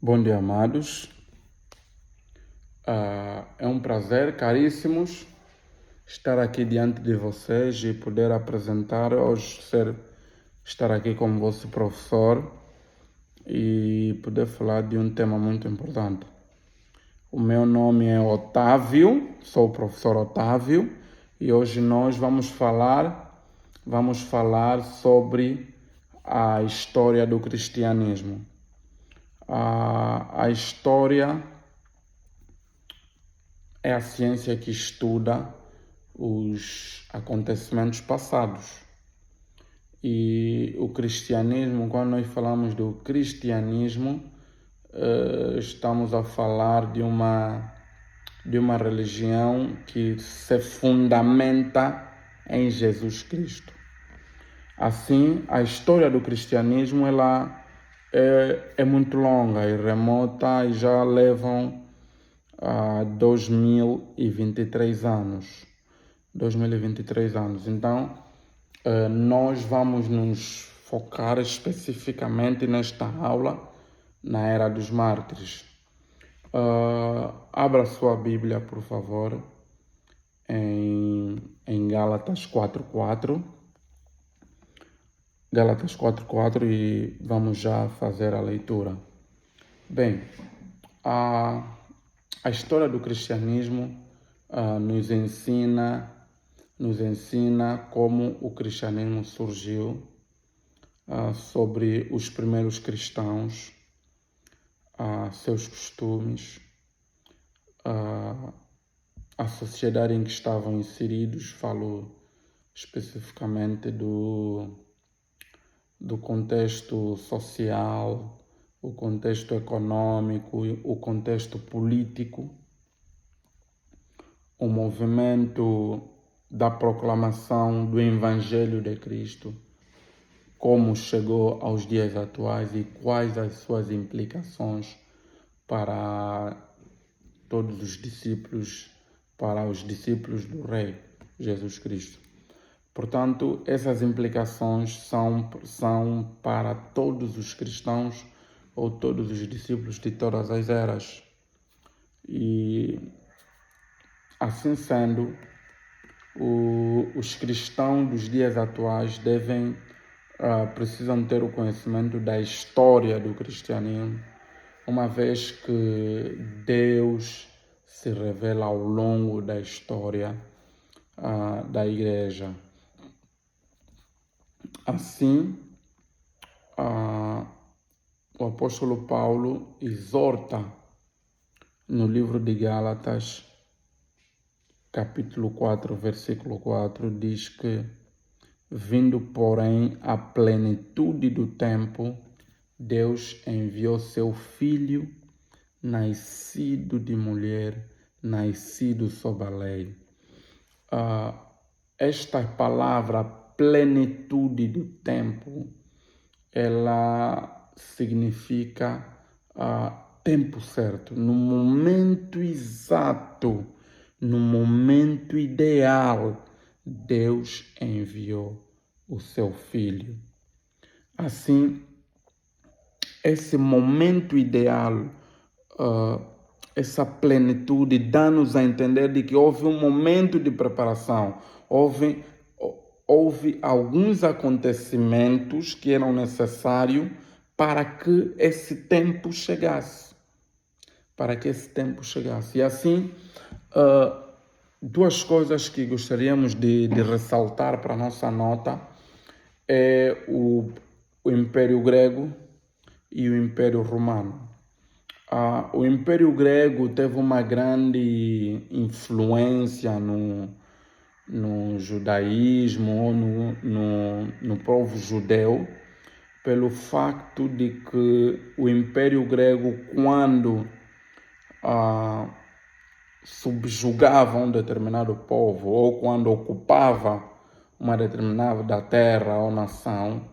Bom dia, amados. É um prazer, caríssimos, estar aqui diante de vocês e poder apresentar, hoje estar aqui como vosso professor e poder falar de um tema muito importante. O meu nome é Otávio, sou o professor Otávio e hoje nós vamos falar sobre a história do cristianismo. A história é a ciência que estuda os acontecimentos passados. E o cristianismo, quando nós falamos do cristianismo, estamos a falar de uma religião que se fundamenta em Jesus Cristo. Assim, a história do cristianismo ela é muito longa e remota e já levam 2023 anos. 2023 anos. Então, nós vamos nos focar especificamente nesta aula na Era dos Mártires. Abra sua Bíblia, por favor, em Gálatas 4:4. Gálatas 4:4 e vamos já fazer a leitura. Bem, a história do cristianismo nos ensina como o cristianismo surgiu, sobre os primeiros cristãos, seus costumes, a sociedade em que estavam inseridos. Falo especificamente do contexto social, o contexto econômico, o contexto político, o movimento da proclamação do Evangelho de Cristo, como chegou aos dias atuais e quais as suas implicações para todos os discípulos, para os discípulos do Rei Jesus Cristo. Portanto, essas implicações são para todos os cristãos ou todos os discípulos de todas as eras. E, assim sendo, os cristãos dos dias atuais precisam ter o conhecimento da história do cristianismo, uma vez que Deus se revela ao longo da história da igreja. Assim, o apóstolo Paulo exorta no livro de Gálatas, capítulo 4, versículo 4, diz que, vindo, porém, a plenitude do tempo, Deus enviou seu Filho, nascido de mulher, nascido sob a lei. Esta palavra, plenitude do tempo, ela significa tempo certo, no momento exato, no momento ideal, Deus enviou o seu Filho. Assim, esse momento ideal, essa plenitude, dá-nos a entender de que houve um momento de preparação, houve alguns acontecimentos que eram necessários para que esse tempo chegasse. E assim, duas coisas que gostaríamos de ressaltar para a nossa nota é o Império Grego e o Império Romano. O Império Grego teve uma grande influência no judaísmo ou no povo judeu, pelo facto de que o Império Grego, quando subjugava um determinado povo ou quando ocupava uma determinada terra ou nação,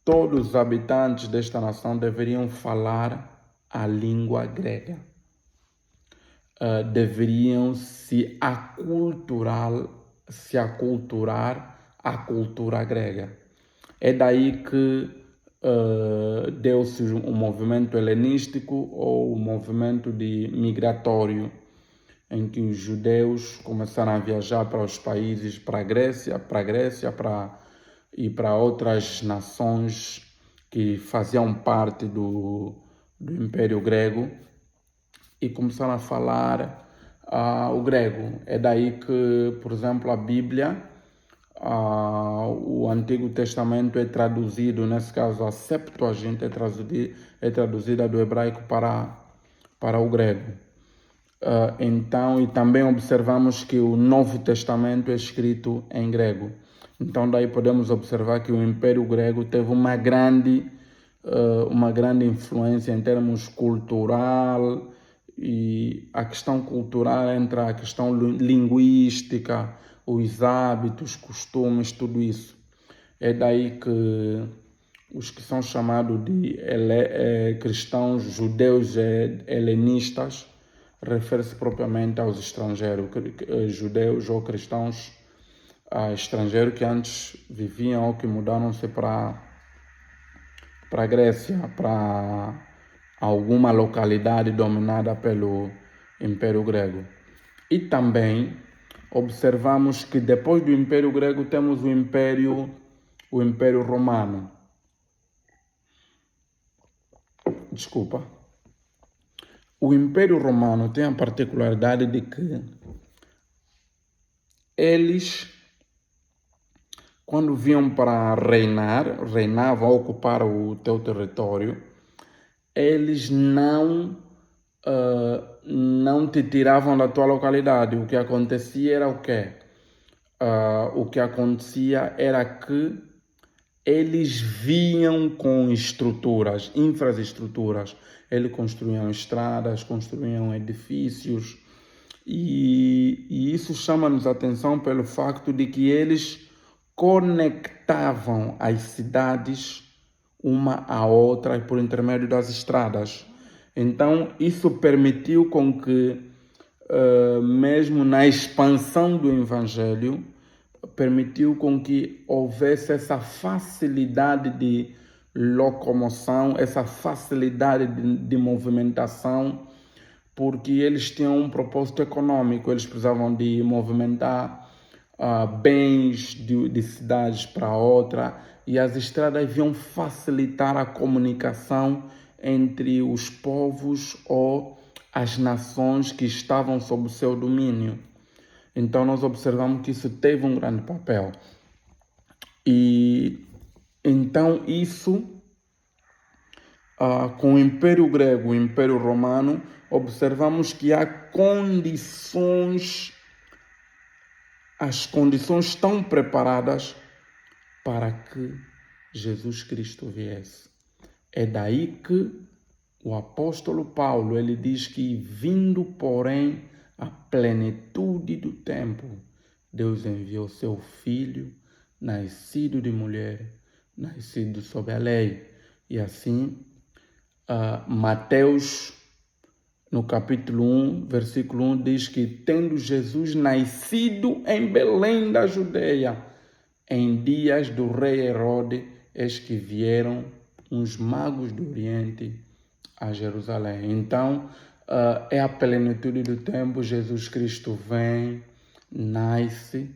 todos os habitantes desta nação deveriam falar a língua grega. Deveriam se aculturar à cultura grega. É daí que deu-se um movimento helenístico ou um movimento de migratório, em que os judeus começaram a viajar para os países, para a Grécia, e para outras nações que faziam parte do Império Grego, e começaram a falar o grego. É daí que, por exemplo, a Bíblia, o Antigo Testamento é traduzido, nesse caso a Septuaginta é traduzida do hebraico para o grego. Então, e também observamos que o Novo Testamento é escrito em grego. Então, daí podemos observar que o Império Grego teve uma grande influência em termos cultural, e a questão cultural entra a questão linguística, os hábitos, costumes, tudo isso. É daí que os que são chamados de cristãos, judeus helenistas, refere-se propriamente aos estrangeiros, judeus ou cristãos estrangeiros que antes viviam ou que mudaram-se para a Grécia, para alguma localidade dominada pelo Império Grego. E também observamos que depois do Império Grego temos o Império Romano. Desculpa. O Império Romano tem a particularidade de que eles, quando vinham para reinavam, ocupar o teu território, eles não te tiravam da tua localidade. O que acontecia era o quê? O que acontecia era que eles vinham com infraestruturas. Eles construíam estradas, construíam edifícios, e isso chama-nos a atenção pelo facto de que eles conectavam as cidades uma à outra por intermédio das estradas. Então, isso permitiu com que, mesmo na expansão do Evangelho, permitiu com que houvesse essa facilidade de locomoção, essa facilidade de movimentação, porque eles tinham um propósito econômico. Eles precisavam de movimentar bens de cidades para outra, e as estradas vinham facilitar a comunicação entre os povos ou as nações que estavam sob o seu domínio. Então nós observamos que isso teve um grande papel. E então isso, com o Império Grego e o Império Romano, observamos que há as condições estão preparadas para que Jesus Cristo viesse. É daí que o apóstolo Paulo, ele diz que, vindo, porém, a plenitude do tempo, Deus enviou seu Filho, nascido de mulher, nascido sob a lei. E assim, Mateus, no capítulo 1, versículo 1, diz que, tendo Jesus nascido em Belém da Judeia, em dias do rei Herodes, eis que vieram uns magos do Oriente a Jerusalém. Então, é a plenitude do tempo. Jesus Cristo vem, nasce,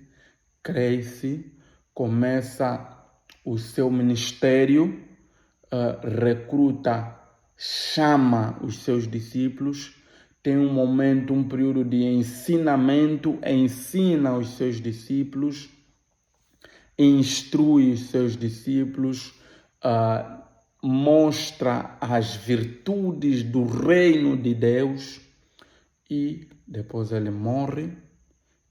cresce, começa o seu ministério, recruta, chama os seus discípulos, tem um período de ensinamento, ensina os seus discípulos, instrui os seus discípulos, mostra as virtudes do reino de Deus, e depois ele morre,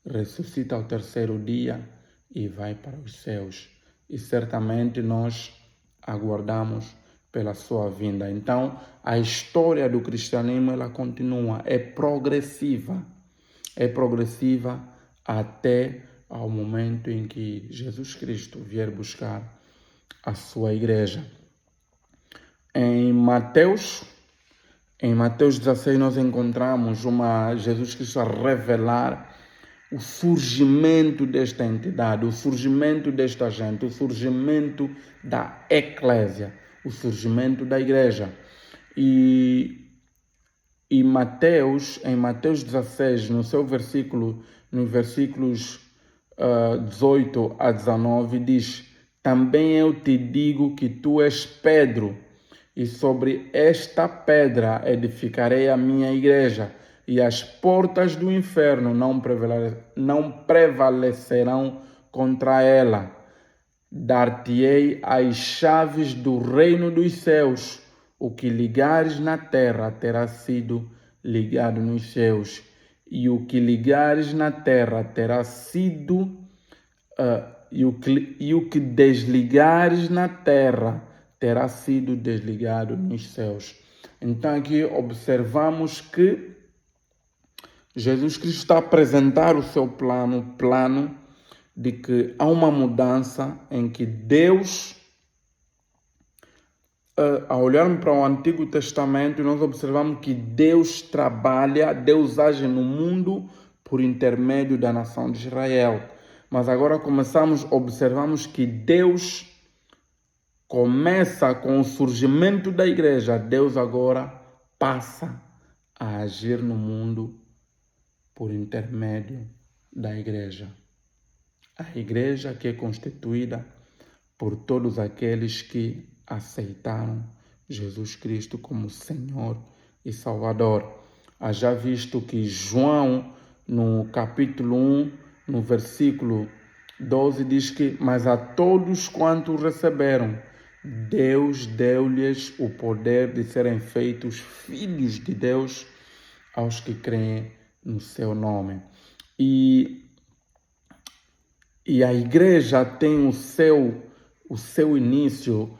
ressuscita ao terceiro dia e vai para os céus. E certamente nós aguardamos pela sua vinda. Então, a história do cristianismo, ela continua, é progressiva até ao momento em que Jesus Cristo vier buscar a sua igreja. Em Mateus 16 nós encontramos Jesus Cristo a revelar o surgimento desta entidade, o surgimento desta gente, o surgimento da eclésia, o surgimento da igreja. E em Mateus 16, nos versículos 18 a 19, diz: também eu te digo que tu és Pedro, e sobre esta pedra edificarei a minha igreja, e as portas do inferno não prevalecerão contra ela. Dar-te-ei as chaves do reino dos céus. O que ligares na terra terá sido ligado nos céus, e o que ligares na terra terá sido e o que desligares na terra terá sido desligado nos céus. Então aqui observamos que Jesus Cristo está a apresentar o seu plano de que há uma mudança em que Deus, ao olharmos para o Antigo Testamento, nós observamos que Deus trabalha, Deus age no mundo por intermédio da nação de Israel. Mas agora observamos que Deus começa com o surgimento da igreja. Deus agora passa a agir no mundo por intermédio da igreja. A igreja que é constituída por todos aqueles que aceitaram Jesus Cristo como Senhor e Salvador. Já visto que João, no capítulo 1, no versículo 12, diz que: mas a todos quantos receberam, Deus deu-lhes o poder de serem feitos filhos de Deus, aos que creem no seu nome. E a igreja tem o seu início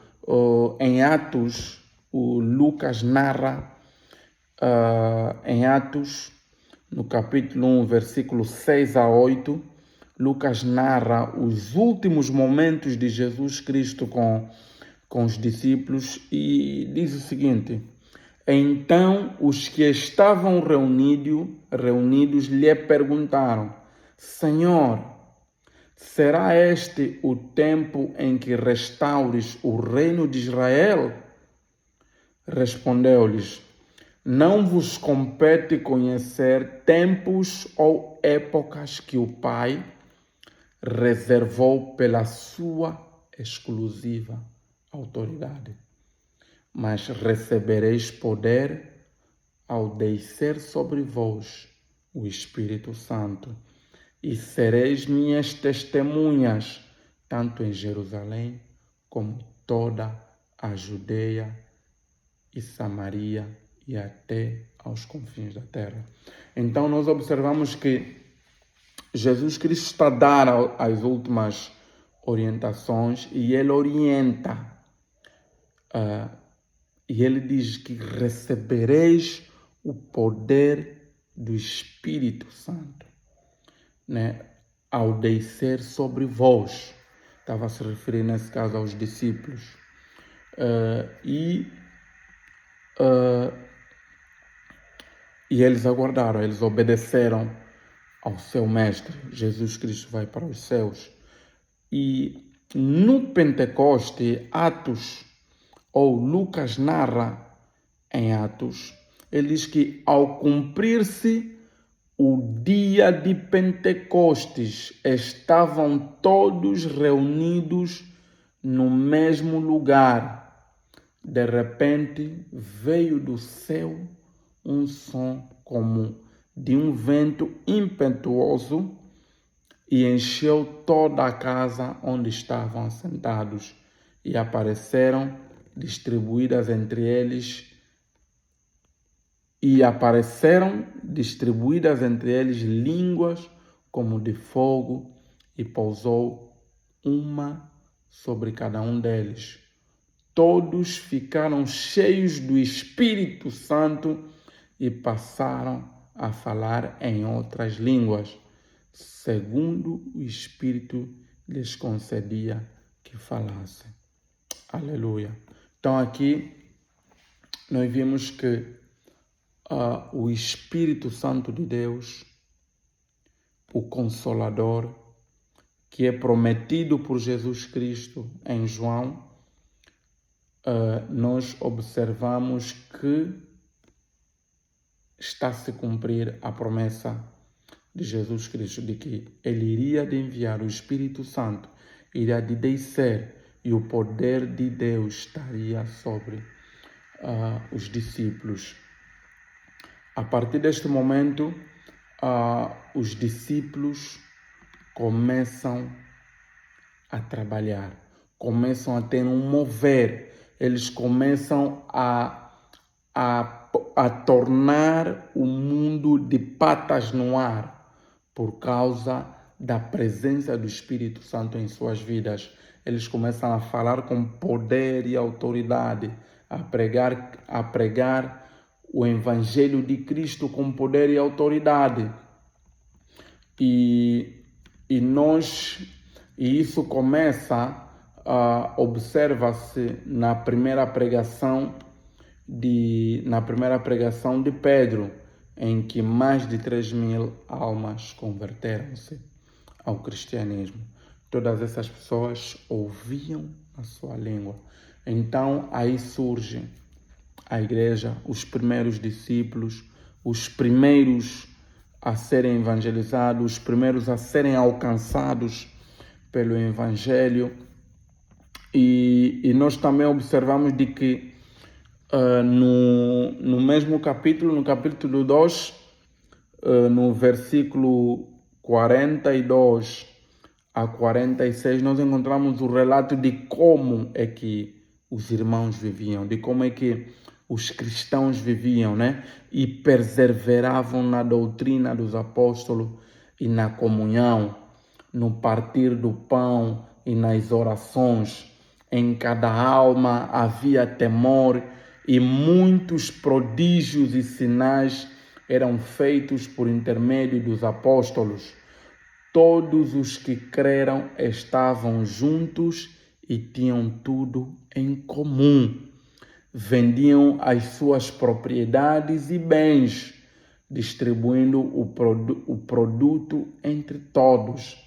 em Atos. O Lucas narra em Atos, no capítulo 1, versículo 6 a 8, Lucas narra os últimos momentos de Jesus Cristo com os discípulos e diz o seguinte: então os que estavam reunidos lhe perguntaram: Senhor, será este o tempo em que restaures o reino de Israel? Respondeu-lhes: não vos compete conhecer tempos ou épocas que o Pai reservou pela sua exclusiva autoridade. Mas recebereis poder ao descer sobre vós o Espírito Santo, e sereis minhas testemunhas, tanto em Jerusalém como toda a Judeia e Samaria e até aos confins da terra. Então nós observamos que Jesus Cristo está a dar as últimas orientações e ele orienta. E ele diz que recebereis o poder do Espírito Santo, né, ao descer sobre vós. Estava a se referir nesse caso aos discípulos. E eles aguardaram, eles obedeceram ao seu mestre. Jesus Cristo vai para os céus. E no Pentecoste, Lucas narra em Atos, ele diz que ao cumprir-se o dia de Pentecostes, estavam todos reunidos no mesmo lugar. De repente veio do céu um som como de um vento impetuoso e encheu toda a casa onde estavam assentados, e apareceram distribuídas entre eles línguas como de fogo, e pousou uma sobre cada um deles. Todos ficaram cheios do Espírito Santo e passaram a falar em outras línguas, segundo o Espírito lhes concedia que falassem. Aleluia. Então aqui nós vimos que o Espírito Santo de Deus, o Consolador, que é prometido por Jesus Cristo em João, nós observamos que está a se cumprir a promessa de Jesus Cristo de que Ele iria de enviar o Espírito Santo, iria de descer e o poder de Deus estaria sobre os discípulos. A partir deste momento, os discípulos começam a trabalhar, começam a ter um mover, eles começam a tornar o mundo de patas no ar por causa da presença do Espírito Santo em suas vidas. Eles começam a falar com poder e autoridade, a pregar o Evangelho de Cristo com poder e autoridade. E isso começa, observa-se na primeira pregação de Pedro, em que mais de 3.000 almas converteram-se ao cristianismo. Todas essas pessoas ouviam a sua língua. Então aí surge a igreja, os primeiros discípulos, os primeiros a serem evangelizados, os primeiros a serem alcançados pelo Evangelho. E nós também observamos de que no mesmo capítulo, no capítulo 2, no versículo 42 a 46, nós encontramos o relato de como é que os irmãos viviam, de como é que os cristãos viviam, né? E perseveravam na doutrina dos apóstolos e na comunhão, no partir do pão e nas orações. Em cada alma havia temor e muitos prodígios e sinais eram feitos por intermédio dos apóstolos. Todos os que creram estavam juntos e tinham tudo em comum. Vendiam as suas propriedades e bens, distribuindo o produto entre todos,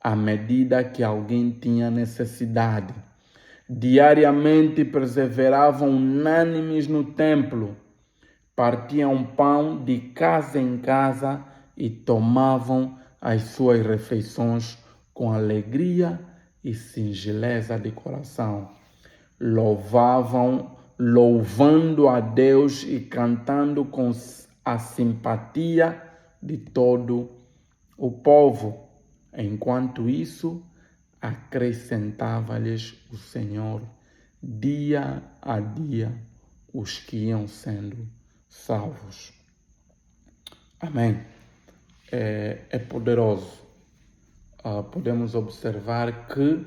à medida que alguém tinha necessidade. Diariamente perseveravam unânimes no templo, partiam pão de casa em casa e tomavam as suas refeições com alegria e singeleza de coração. Louvando a Deus e cantando com a simpatia de todo o povo. Enquanto isso, acrescentava-lhes o Senhor dia a dia os que iam sendo salvos. Amém. É poderoso. Podemos observar que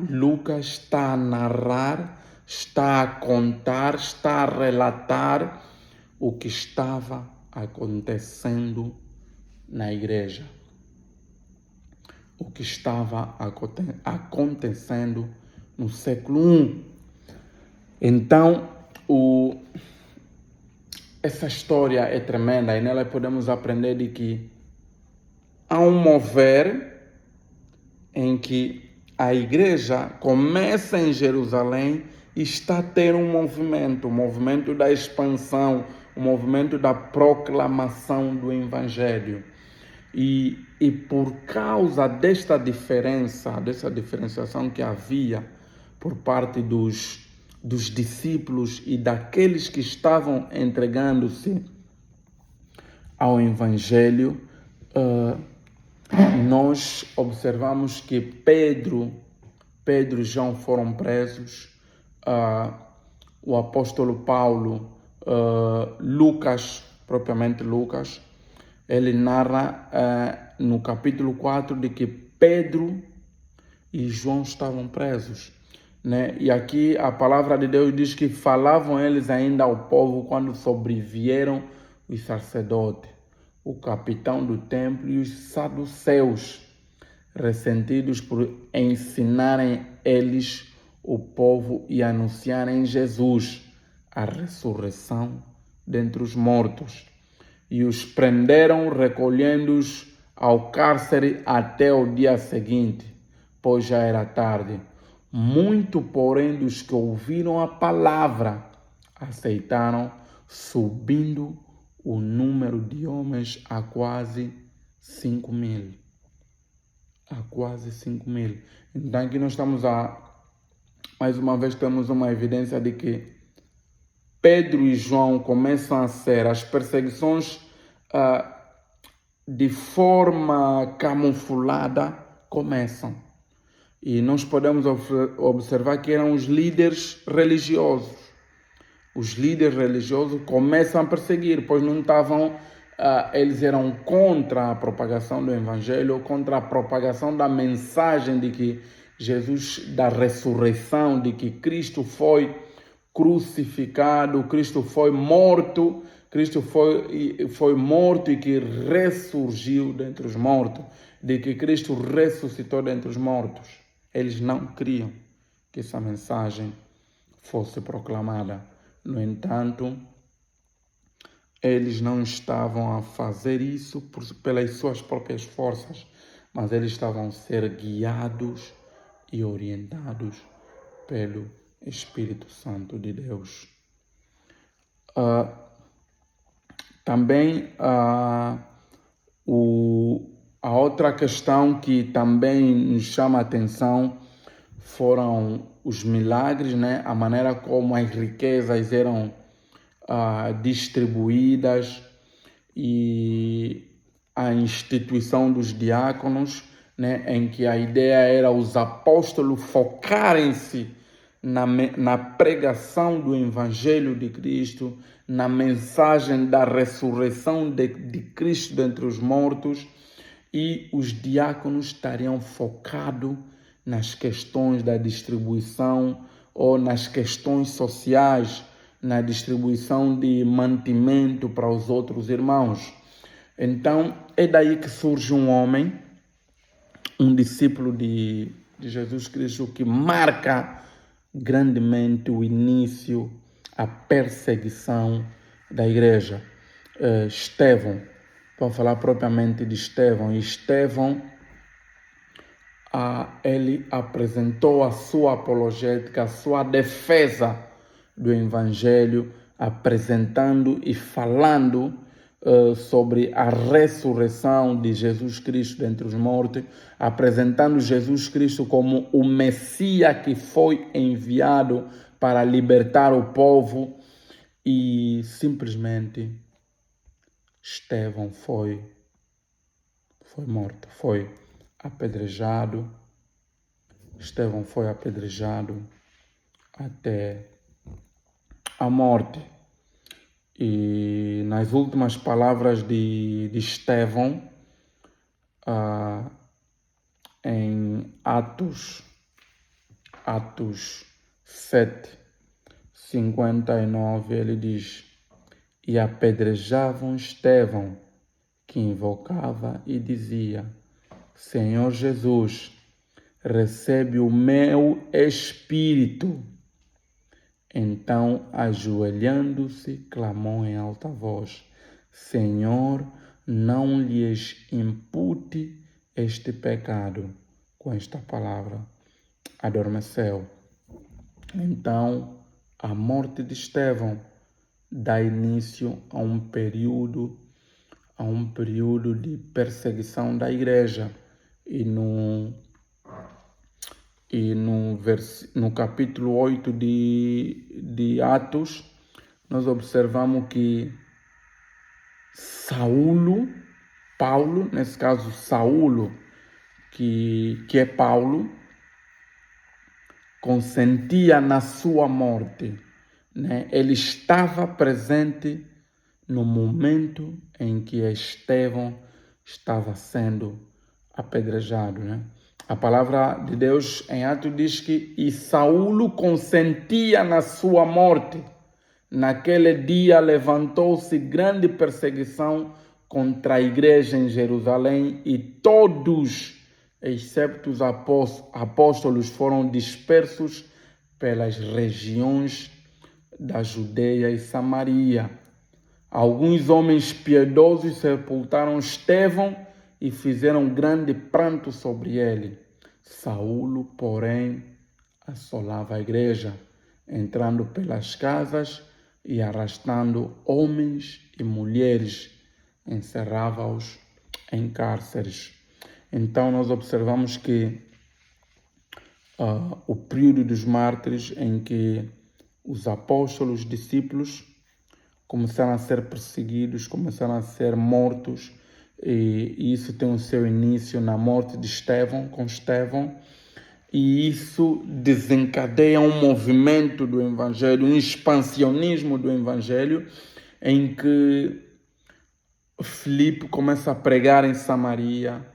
Lucas está a narrar, está a contar, está a relatar o que estava acontecendo na igreja. O que estava acontecendo no século I. Então, essa história é tremenda e nela podemos aprender de que há um mover em que a igreja começa em Jerusalém e está a ter um movimento, o movimento da expansão, o movimento da proclamação do Evangelho. E por causa dessa diferenciação que havia por parte dos discípulos e daqueles que estavam entregando-se ao Evangelho, nós observamos que Pedro e João foram presos, o apóstolo Paulo, Lucas, propriamente Lucas, ele narra no capítulo 4 de que Pedro e João estavam presos, né? E aqui a palavra de Deus diz que falavam eles ainda ao povo quando sobrevieram os sacerdotes, o capitão do templo e os saduceus, ressentidos por ensinarem eles o povo e anunciarem Jesus, a ressurreição dentre os mortos. E os prenderam, recolhendo-os ao cárcere até o dia seguinte, pois já era tarde. Muito, porém, dos que ouviram a palavra aceitaram, subindo o número de homens a quase 5.000. A quase 5.000. Então aqui nós estamos mais uma vez temos uma evidência de que Pedro e João começam a ser as perseguições de forma camuflada começam. E nós podemos observar que eram os líderes religiosos. Os líderes religiosos começam a perseguir, pois não estavam, eles eram contra a propagação do evangelho, contra a propagação da mensagem de que Jesus, da ressurreição, de que Cristo foi crucificado, Cristo foi morto, Cristo foi morto e que ressurgiu dentre os mortos, de que Cristo ressuscitou dentre os mortos. Eles não queriam que essa mensagem fosse proclamada. No entanto, eles não estavam a fazer isso pelas suas próprias forças, mas eles estavam a ser guiados e orientados pelo Espírito Santo de Deus. Também a outra questão que também nos chama a atenção foram os milagres, né? A maneira como as riquezas eram distribuídas e a instituição dos diáconos, né? Em que a ideia era os apóstolos focarem-se na pregação do Evangelho de Cristo, na mensagem da ressurreição de Cristo dentre os mortos, e os diáconos estariam focados nas questões da distribuição ou nas questões sociais, na distribuição de mantimento para os outros irmãos. Então, é daí que surge um homem, um discípulo de Jesus Cristo, que marca grandemente o início, a perseguição da igreja. Estevão, vamos falar propriamente de Estevão. Estevão, ele apresentou a sua apologética, a sua defesa do Evangelho, apresentando e falando sobre a ressurreição de Jesus Cristo dentre os mortos, apresentando Jesus Cristo como o Messias que foi enviado para libertar o povo, e simplesmente Estevão foi morto, foi apedrejado. Estevão foi apedrejado até a morte. E nas últimas palavras de Estevão, em Atos 7:59, ele diz: e apedrejavam Estevão, que invocava e dizia: Senhor Jesus, recebe o meu espírito. Então, ajoelhando-se, clamou em alta voz: Senhor, não lhes impute este pecado. Com esta palavra, adormeceu. Então, a morte de Estevão dá início a um período de perseguição da igreja. E no capítulo 8 de Atos, nós observamos que Paulo, nesse caso Saulo, que é Paulo, consentia na sua morte, né? Ele estava presente no momento em que Estevão estava sendo apedrejado, né? A palavra de Deus em Atos diz que e Saulo consentia na sua morte. Naquele dia levantou-se grande perseguição contra a igreja em Jerusalém e todos, excepto os apóstolos, foram dispersos pelas regiões da Judeia e Samaria. Alguns homens piedosos sepultaram Estevão e fizeram grande pranto sobre ele. Saulo, porém, assolava a igreja, entrando pelas casas e arrastando homens e mulheres, encerrava-os em cárceres. Então nós observamos que o período dos mártires, em que os apóstolos, os discípulos, começaram a ser perseguidos, começaram a ser mortos, e isso tem o seu início na morte de Estevão, com Estevão, e isso desencadeia um movimento do Evangelho, um expansionismo do Evangelho, em que Filipe começa a pregar em Samaria,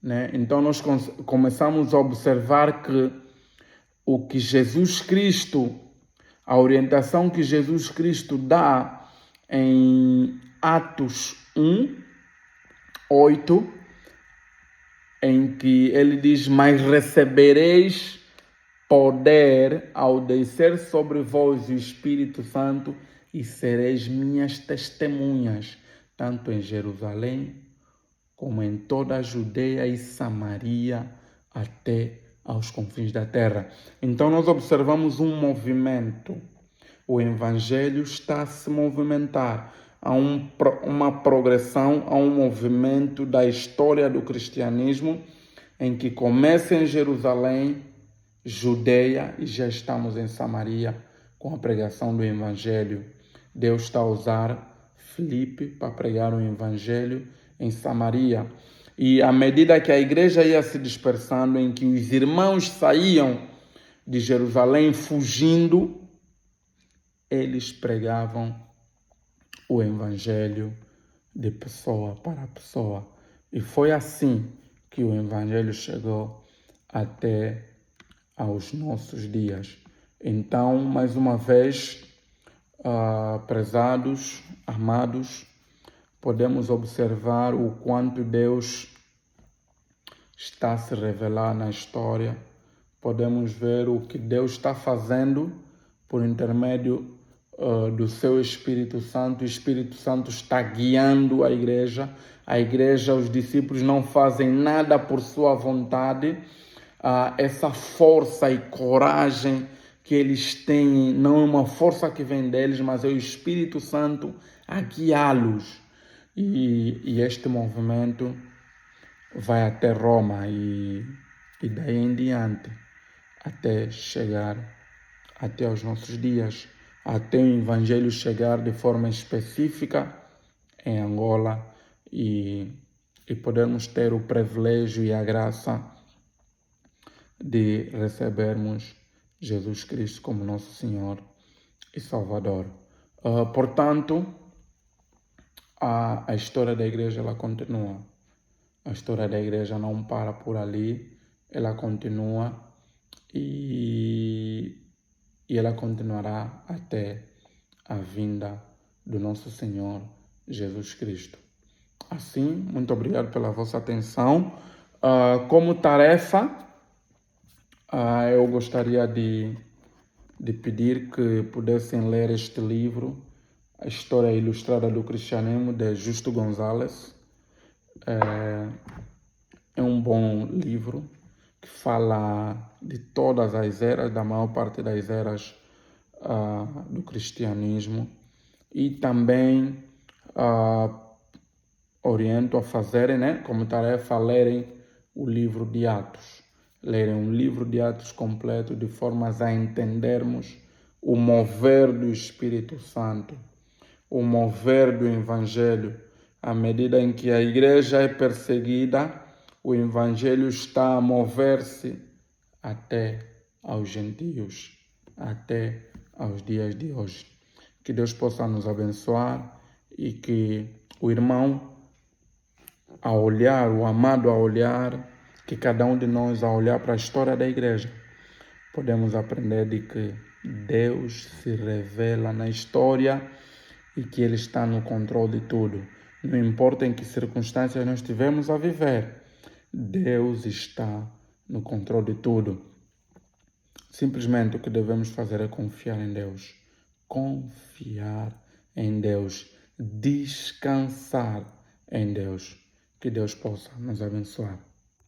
né? Então nós começamos a observar que o que Jesus Cristo, a orientação que Jesus Cristo dá em Atos 1, 8, em que ele diz: mas recebereis poder ao descer sobre vós o Espírito Santo e sereis minhas testemunhas, tanto em Jerusalém como em toda a Judeia e Samaria, até aos confins da terra. Então nós observamos um movimento. O Evangelho está a se movimentar. Há uma progressão, há um movimento da história do cristianismo, em que começa em Jerusalém, Judeia, e já estamos em Samaria com a pregação do Evangelho. Deus está a usar Filipe para pregar o Evangelho em Samaria. E à medida que a igreja ia se dispersando, em que os irmãos saíam de Jerusalém fugindo, eles pregavam o Evangelho de pessoa para pessoa. E foi assim que o Evangelho chegou até aos nossos dias. Então, mais uma vez, prezados, amados, podemos observar o quanto Deus está a se revelar na história. Podemos ver o que Deus está fazendo por intermédio do seu Espírito Santo. O Espírito Santo está guiando a igreja. A igreja, os discípulos não fazem nada por sua vontade. Essa força e coragem que eles têm não é uma força que vem deles, mas é o Espírito Santo a guiá-los. E este movimento vai até Roma e daí em diante, até chegar até os nossos dias, até o Evangelho chegar de forma específica em Angola e podermos ter o privilégio e a graça de recebermos Jesus Cristo como nosso Senhor e Salvador. Portanto, a história da igreja ela continua. A história da igreja não para por ali, ela continua e ela continuará até a vinda do nosso Senhor Jesus Cristo. Assim, muito obrigado pela vossa atenção. Como tarefa, eu gostaria de pedir que pudessem ler este livro, A História Ilustrada do Cristianismo, de Justo Gonzalez. É um bom livro que fala de todas as eras, da maior parte das eras do cristianismo, e também oriento a fazerem, como tarefa, lerem o livro de Atos. Lerem um livro de Atos completo, de formas a entendermos o mover do Espírito Santo, o mover do Evangelho. À medida em que a igreja é perseguida, o Evangelho está a mover-se até aos gentios, até aos dias de hoje. Que Deus possa nos abençoar e que o irmão, a olhar, o amado a olhar, que cada um de nós a olhar para a história da igreja, podemos aprender de que Deus se revela na história e que Ele está no controle de tudo. Não importa em que circunstâncias nós estivermos a viver, Deus está no controle de tudo. Simplesmente o que devemos fazer é confiar em Deus. Confiar em Deus. Descansar em Deus. Que Deus possa nos abençoar.